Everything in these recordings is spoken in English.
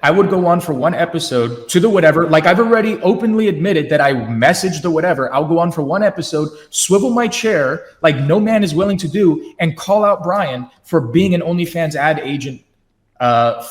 I would go on for one episode to the whatever. Like, I've already openly admitted that I messaged the whatever. I'll go on for one episode, swivel my chair like no man is willing to do, and call out Brian for being an OnlyFans ad agent,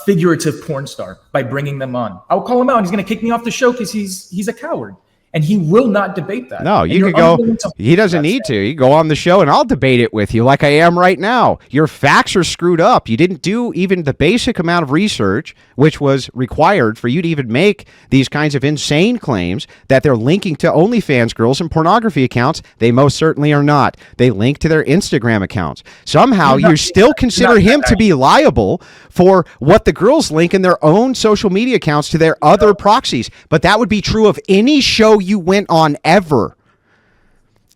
figurative porn star, by bringing them on. I'll call him out, and he's going to kick me off the show because he's a coward. And he will not debate that. No, you could go. He doesn't need to. You go on the show and I'll debate it with you like I am right now. Your facts are screwed up. You didn't do even the basic amount of research which was required for you to even make these kinds of insane claims that they're linking to OnlyFans girls and pornography accounts. They most certainly are not. They link to their Instagram accounts. Somehow you still consider him to be liable for what the girls link in their own social media accounts to their other proxies. But that would be true of any show you went on ever.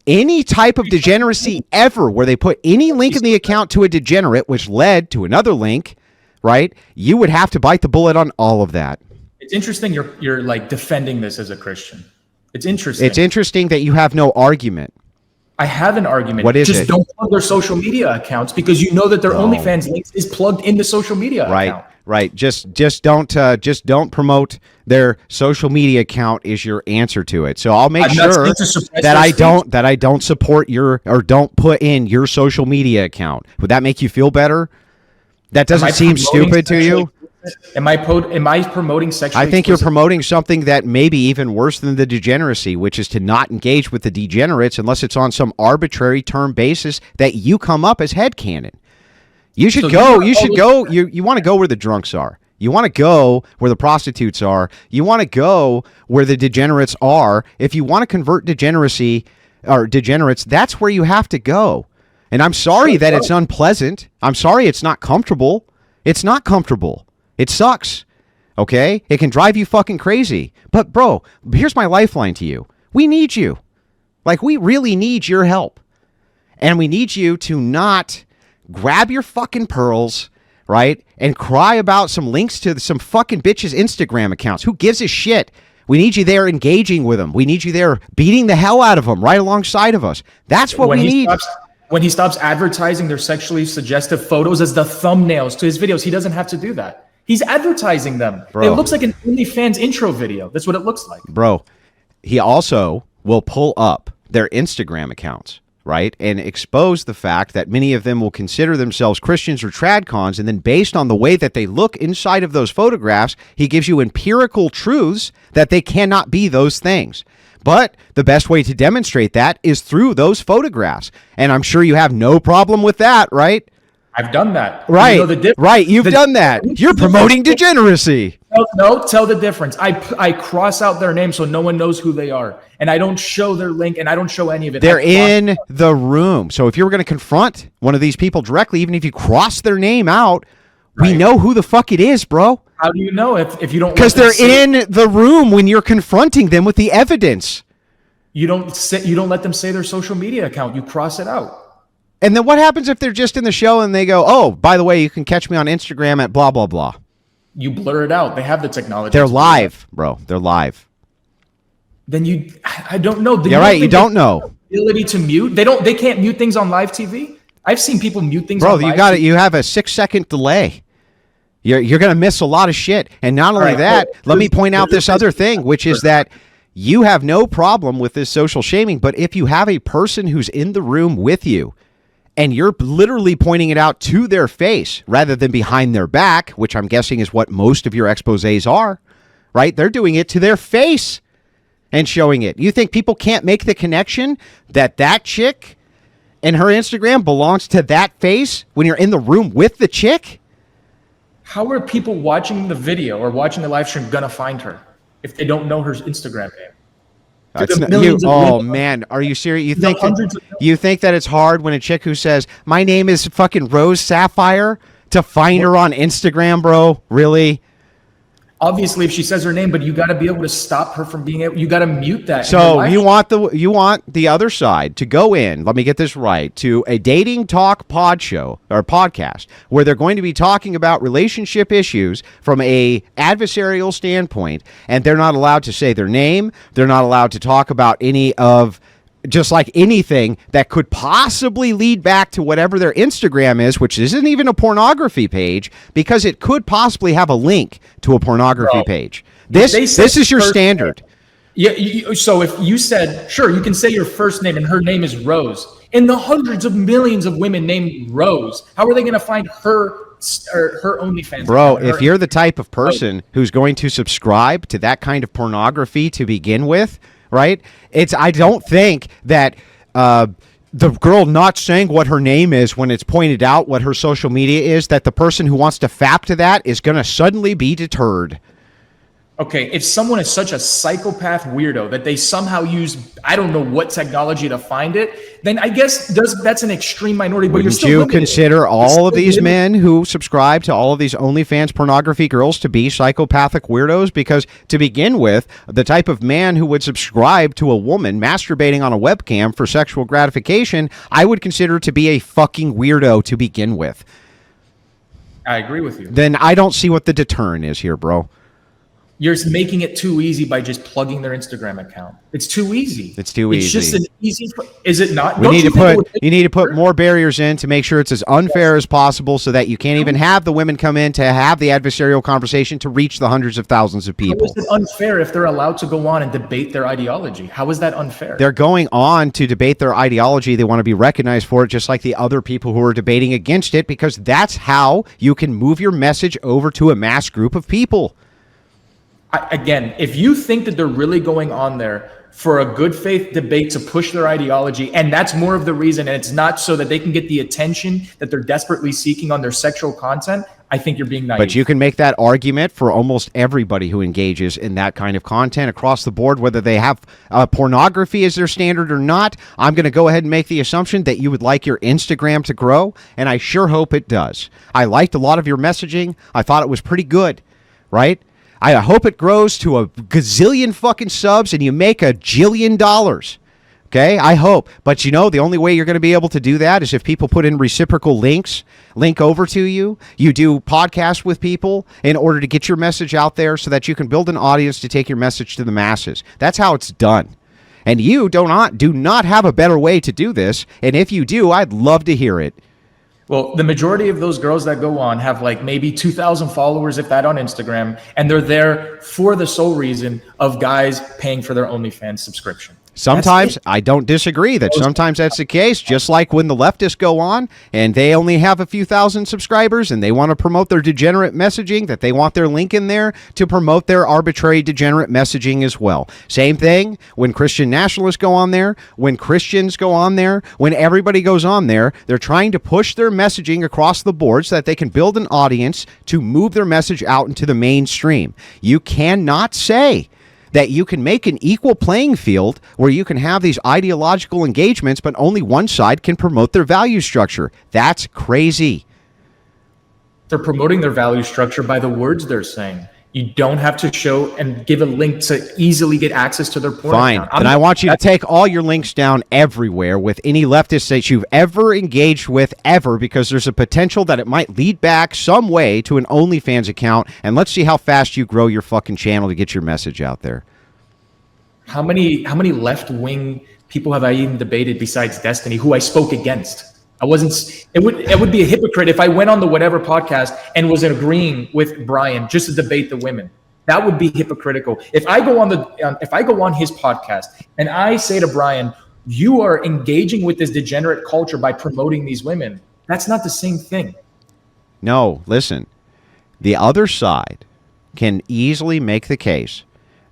Any type of degeneracy ever where they put any link in the account to a degenerate, which led to another link, right? You would have to bite the bullet on all of that. It's interesting you're like defending this as a Christian. It's interesting. It's interesting that you have no argument. I have an argument. What is it? Just don't plug their social media accounts because you know that their OnlyFans links is plugged in the social media account. Right. Just don't promote their social media account is your answer to it. So I'll make sure that I don't support your or don't put in your social media account. Would that make you feel better? That doesn't seem stupid to you? Am I promoting sexual? I think you're promoting something that may be even worse than the degeneracy, which is to not engage with the degenerates unless it's on some arbitrary term basis that you come up as headcanon. You should go. You want to go where the drunks are. You want to go where the prostitutes are. You want to go where the degenerates are. If you want to convert degeneracy or degenerates, that's where you have to go. And I'm sorry that it's unpleasant. I'm sorry it's not comfortable. It's not comfortable. It sucks. Okay? It can drive you fucking crazy. But bro, here's my lifeline to you. We need you. Like, we really need your help. And we need you to not grab your fucking pearls, right, and cry about some links to some fucking bitches' Instagram accounts. Who gives a shit? We need you there engaging with them. We need you there beating the hell out of them right alongside of us. That's what we need. When he stops advertising their sexually suggestive photos as the thumbnails to his videos, he doesn't have to do that. He's advertising them. Bro. It looks like an OnlyFans intro video. That's what it looks like. Bro, he also will pull up their Instagram accounts, right, and expose the fact that many of them will consider themselves Christians or tradcons, and then based on the way that they look inside of those photographs, he gives you empirical truths that they cannot be those things. But the best way to demonstrate that is through those photographs, and I'm sure you have no problem with that, right? I've done that. Right, you've done that. You're promoting degeneracy. No, tell the difference. I cross out their name so no one knows who they are. And I don't show their link, and I don't show any of it. They're in the room. So if you were going to confront one of these people directly, even if you cross their name out, we know who the fuck it is, bro. How do you know if you don't? Because they're in the room when you're confronting them with the evidence. You don't let them say their social media account. You cross it out. And then what happens if they're just in the show and they go, oh, by the way, you can catch me on Instagram at blah, blah, blah. You blur it out. They have the technology. They're live, bro. They're live. Then I don't know. You're right. You don't know. Ability to mute. They can't mute things on live TV. I've seen people mute things on live TV. Bro, you have a 6-second delay. You're going to miss a lot of shit. And not only that, let me point out this other thing, which is that you have no problem with this social shaming, but if you have a person who's in the room with you, and you're literally pointing it out to their face rather than behind their back, which I'm guessing is what most of your exposés are, right? They're doing it to their face and showing it. You think people can't make the connection that chick and her Instagram belongs to that face when you're in the room with the chick? How are people watching the video or watching the live stream gonna find her if they don't know her Instagram name? Man, are you serious? You think that it's hard when a chick who says, my name is fucking Rose Sapphire, to find her on Instagram, bro? Really? Obviously, if she says her name, but you got to be able to stop her from being able. You got to mute that. So you want the other side to go in. Let me get this right, to a dating talk podcast where they're going to be talking about relationship issues from a adversarial standpoint, and they're not allowed to say their name. They're not allowed to talk about any of just like anything that could possibly lead back to whatever their Instagram is, which isn't even a pornography page, because it could possibly have a link to a pornography page. This is your standard. Yeah. So if you said, sure, you can say your first name and her name is Rose, in the hundreds of millions of women named Rose, how are they going to find her OnlyFans? Bro, if you're the type of person who's going to subscribe to that kind of pornography to begin with, right? I don't think that the girl not saying what her name is when it's pointed out what her social media is, that the person who wants to fap to that is going to suddenly be deterred. Okay, if someone is such a psychopath weirdo that they somehow use, I don't know what technology to find it, then I guess that's an extreme minority. But Wouldn't you consider all of these men who subscribe to all of these OnlyFans pornography girls to be psychopathic weirdos? Because to begin with, the type of man who would subscribe to a woman masturbating on a webcam for sexual gratification, I would consider to be a fucking weirdo to begin with. I agree with you. Then I don't see what the deterrent is here, bro. You're making it too easy by just plugging their Instagram account. It's too easy. It's too easy. It's just an easy. Is it not? You need to put more barriers in to make sure it's as unfair as possible, so that you can't even have the women come in to have the adversarial conversation to reach the hundreds of thousands of people. How is it unfair if they're allowed to go on and debate their ideology? How is that unfair? They're going on to debate their ideology. They want to be recognized for it, just like the other people who are debating against it, because that's how you can move your message over to a mass group of people. Again, if you think that they're really going on there for a good faith debate to push their ideology, and that's more of the reason, and it's not so that they can get the attention that they're desperately seeking on their sexual content, I think you're being naive. But you can make that argument for almost everybody who engages in that kind of content across the board, whether they have pornography as their standard or not. I'm going to go ahead and make the assumption that you would like your Instagram to grow, and I sure hope it does. I liked a lot of your messaging. I thought it was pretty good, right? I hope it grows to a gazillion fucking subs and you make $1 jillion. Okay, I hope. But you know, the only way you're going to be able to do that is if people put in reciprocal links, link over to you. You do podcasts with people in order to get your message out there so that you can build an audience to take your message to the masses. That's how it's done. And you do not have a better way to do this. And if you do, I'd love to hear it. Well, the majority of those girls that go on have like maybe 2,000 followers, if that, on Instagram, and they're there for the sole reason of guys paying for their OnlyFans subscription. Sometimes I don't disagree that sometimes that's the case, just like when the leftists go on and they only have a few thousand subscribers and they want to promote their degenerate messaging, that they want their link in there to promote their arbitrary degenerate messaging as well. Same thing when Christian nationalists go on there, when Christians go on there, when everybody goes on there, they're trying to push their messaging across the board so that they can build an audience to move their message out into the mainstream. You cannot say that you can make an equal playing field where you can have these ideological engagements, but only one side can promote their value structure. That's crazy. They're promoting their value structure by the words they're saying. You don't have to show and give a link to easily get access to their porn Fine. account. And I want you to take all your links down everywhere with any leftists that you've ever engaged with ever, because there's a potential that it might lead back some way to an OnlyFans account. And let's see how fast you grow your fucking channel to get your message out there. How many left-wing people have I even debated besides Destiny who I spoke against? It would be a hypocrite if I went on the whatever podcast and was agreeing with Brian just to debate the women. That would be hypocritical. If I go on his podcast and I say to Brian, you are engaging with this degenerate culture by promoting these women, that's not the same thing. No, listen. The other side can easily make the case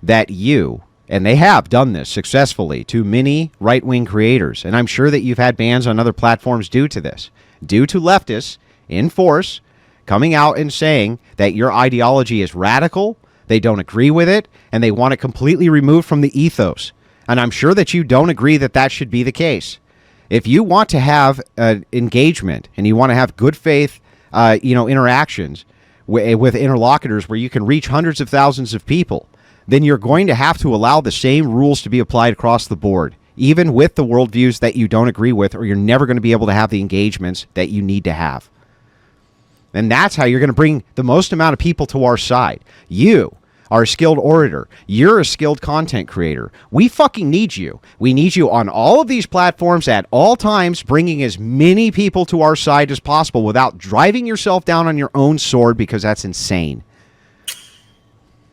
that you, and they have done this successfully to many right-wing creators, and I'm sure that you've had bans on other platforms due to this, due to leftists in force coming out and saying that your ideology is radical, they don't agree with it, and they want it completely removed from the ethos. And I'm sure that you don't agree that that should be the case. If you want to have engagement and you want to have good faith interactions with interlocutors where you can reach hundreds of thousands of people, then you're going to have to allow the same rules to be applied across the board, even with the worldviews that you don't agree with, or you're never going to be able to have the engagements that you need to have. And that's how you're going to bring the most amount of people to our side. You are a skilled orator. You're a skilled content creator. We fucking need you. We need you on all of these platforms at all times, bringing as many people to our side as possible without driving yourself down on your own sword, because that's insane.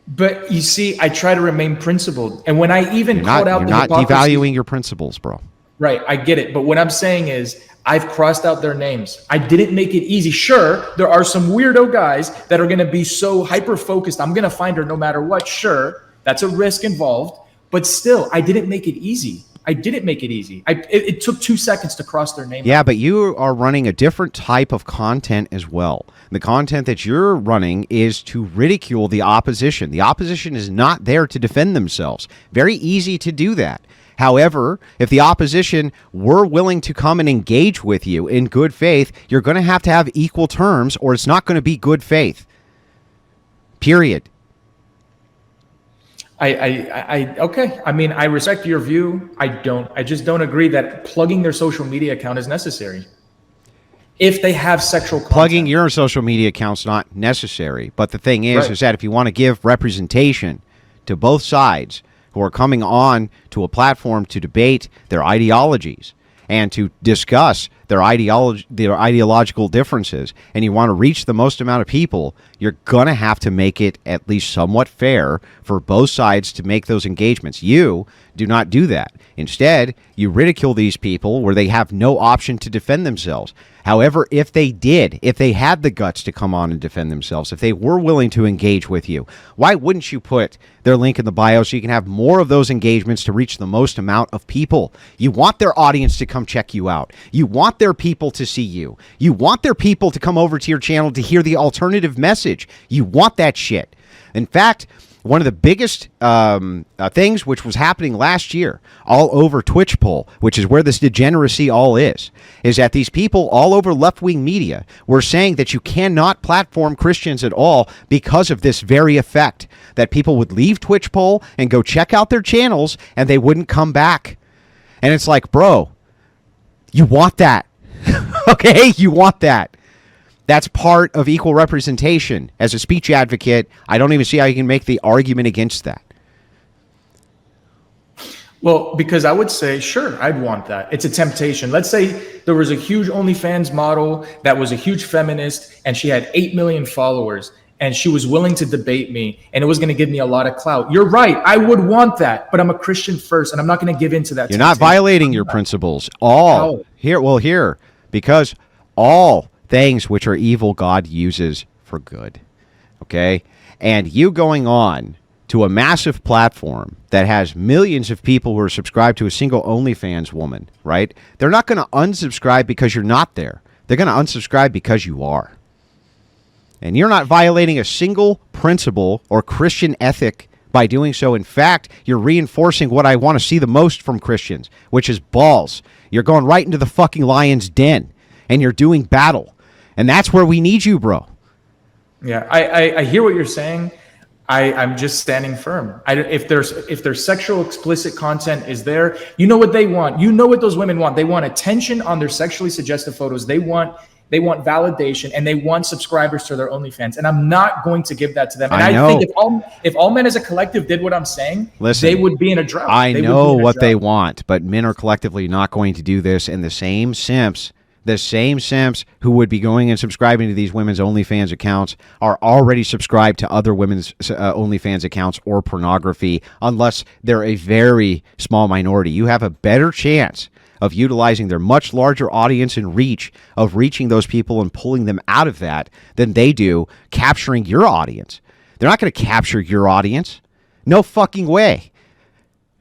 But you see, I try to remain principled. And when I even You're called out the not hypocrisy, devaluing your principles, bro. right, I get it. But what I'm saying is I've crossed out their names. I didn't make it easy. Sure, there are some weirdo guys that are going to be so hyper-focused. I'm going to find her no matter what. Sure, that's a risk involved. But still, I didn't make it easy. I didn't make it easy. It took 2 seconds to cross their name. Yeah, but you are running a different type of content as well. The content that you're running is to ridicule the opposition. The opposition is not there to defend themselves. Very easy to do that. However, if the opposition were willing to come and engage with you in good faith, you're going to have equal terms, or it's not going to be good faith. Period. Okay. I mean, I respect your view. I just don't agree that plugging their social media account is necessary. If they have sexual content. Plugging your social media account's not necessary. But the thing is that if you want to give representation to both sides who are coming on to a platform to debate their ideologies and to discuss their ideological differences, and you want to reach the most amount of people, you're going to have to make it at least somewhat fair for both sides to make those engagements. You do not do that. Instead, you ridicule these people where they have no option to defend themselves. However, if they had the guts to come on and defend themselves, if they were willing to engage with you, why wouldn't you put their link in the bio so you can have more of those engagements to reach the most amount of people? You want their audience to come check you out. You want their people to see you. You want their people to come over to your channel to hear the alternative message. You want that shit. In fact, one of the biggest things which was happening last year all over Twitch poll, which is where this degeneracy all is that these people all over left-wing media were saying that you cannot platform Christians at all because of this very effect, that people would leave Twitch poll and go check out their channels and they wouldn't come back. And it's like, bro, you want that. Okay? You want that. That's part of equal representation. As a speech advocate, I don't even see how you can make the argument against that. Well, because I would say, sure, I'd want that. It's a temptation. Let's say there was a huge OnlyFans model that was a huge feminist and she had 8 million followers and she was willing to debate me and it was going to give me a lot of clout. You're right. I would want that, but I'm a Christian first and I'm not going to give in to that. You're not violating your principles. Because all things which are evil, God uses for good. Okay? And you going on to a massive platform that has millions of people who are subscribed to a single OnlyFans woman, right? They're not going to unsubscribe because you're not there. They're going to unsubscribe because you are. And you're not violating a single principle or Christian ethic by doing so. In fact, you're reinforcing what I want to see the most from Christians, which is balls. You're going right into the fucking lion's den, and you're doing battle. And that's where we need you, bro. Yeah, I hear what you're saying. I'm just standing firm. If there's sexual explicit content is there, you know what they want. You know what those women want. They want attention on their sexually suggestive photos. They want validation, and they want subscribers to their OnlyFans. And I'm not going to give that to them. And I think if all men as a collective did what I'm saying, they would be in a drought. I know what they want, but men are collectively not going to do this. And the same simps who would be going and subscribing to these women's OnlyFans accounts are already subscribed to other women's OnlyFans accounts or pornography, unless they're a very small minority. You have a better chance of utilizing their much larger audience and reach, of reaching those people and pulling them out of that, than they do capturing your audience. They're not going to capture your audience. No fucking way.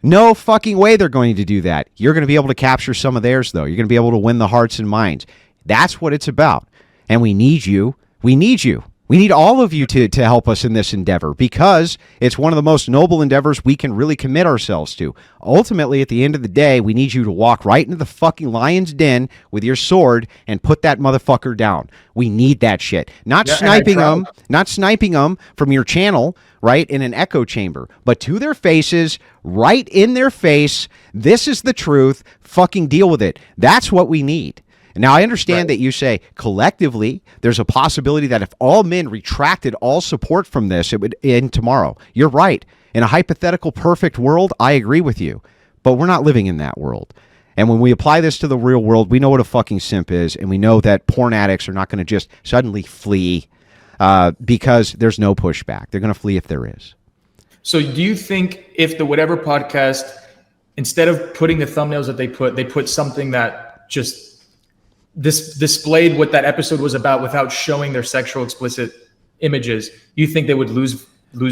No fucking way they're going to do that. You're going to be able to capture some of theirs, though. You're going to be able to win the hearts and minds. That's what it's about. And we need you. We need you. We need all of you to help us in this endeavor, because it's one of the most noble endeavors we can really commit ourselves to. Ultimately, at the end of the day, we need you to walk right into the fucking lion's den with your sword and put that motherfucker down. We need that shit. Not sniping them from your channel, right, in an echo chamber, but to their faces, right in their face. This is the truth. Fucking deal with it. That's what we need. Now, I understand that you say collectively there's a possibility that if all men retracted all support from this, it would end tomorrow. You're right. In a hypothetical perfect world, I agree with you. But we're not living in that world. And when we apply this to the real world, we know what a fucking simp is, and we know that porn addicts are not going to just suddenly flee because there's no pushback. They're going to flee if there is. So do you think if the Whatever podcast, instead of putting the thumbnails that they put something that just displayed what that episode was about without showing their sexual explicit images, you think they would lose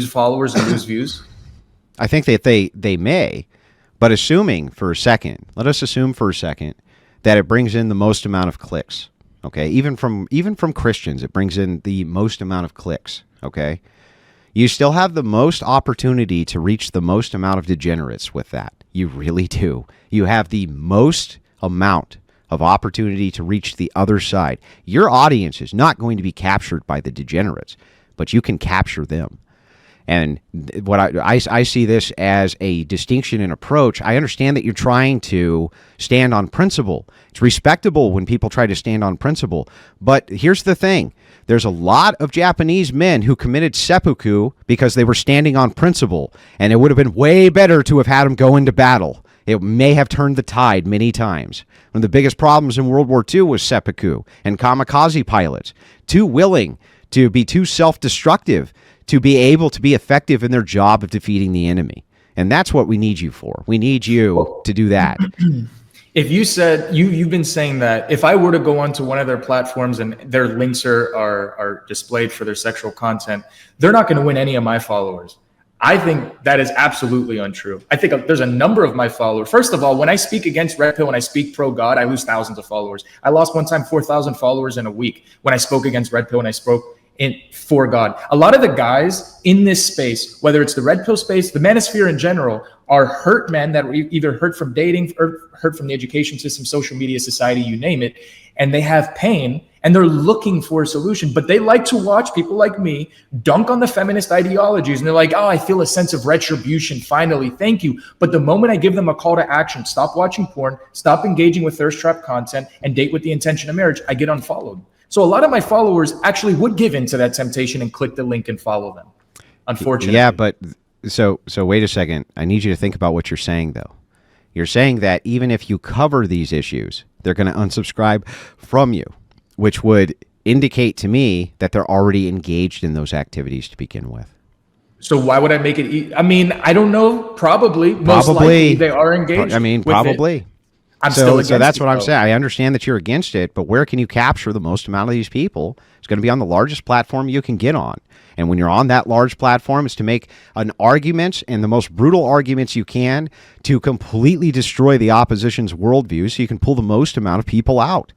followers and lose views? I think that they may, but let us assume for a second that it brings in the most amount of clicks. Okay, even from Christians, it brings in the most amount of clicks. Okay, you still have the most opportunity to reach the most amount of degenerates with that. You really do. You have the most amount of opportunity to reach the other side. Your audience is not going to be captured by the degenerates, but you can capture them. And what I see this as a distinction in approach. I understand that you're trying to stand on principle. It's respectable when people try to stand on principle. But here's the thing. There's a lot of Japanese men who committed seppuku because they were standing on principle. And it would have been way better to have had them go into battle. It may have turned the tide many times. One of the biggest problems in World War II was seppuku and kamikaze pilots, too willing to be too self-destructive to be able to be effective in their job of defeating the enemy. And that's what we need you for. We need you to do that. If you said, you've been saying that if I were to go onto one of their platforms and their links are displayed for their sexual content, they're not going to win any of my followers. I think that is absolutely untrue. I think there's a number of my followers. First of all, when I speak against Red Pill, when I speak pro God, I lose thousands of followers. I lost one time 4,000 followers in a week when I spoke against Red Pill and I spoke for God. A lot of the guys in this space, whether it's the Red Pill space, the manosphere in general, are hurt men that were either hurt from dating or hurt from the education system, social media, society, you name it. And they have pain and they're looking for a solution, but they like to watch people like me dunk on the feminist ideologies. And they're like, oh, I feel a sense of retribution. Finally, thank you. But the moment I give them a call to action, stop watching porn, stop engaging with thirst trap content and date with the intention of marriage, I get unfollowed. So a lot of my followers actually would give in to that temptation and click the link and follow them. Unfortunately. Yeah, but so wait a second. I need you to think about what you're saying, though. You're saying that even if you cover these issues, they're going to unsubscribe from you, which would indicate to me that they're already engaged in those activities to begin with. So why would I make it? I mean, I don't know. Probably. Most likely they are engaged. I mean, probably. So that's what I'm saying. I understand that you're against it, but where can you capture the most amount of these people? It's going to be on the largest platform you can get on. And when you're on that large platform, it's to make an argument and the most brutal arguments you can to completely destroy the opposition's worldview so you can pull the most amount of people out.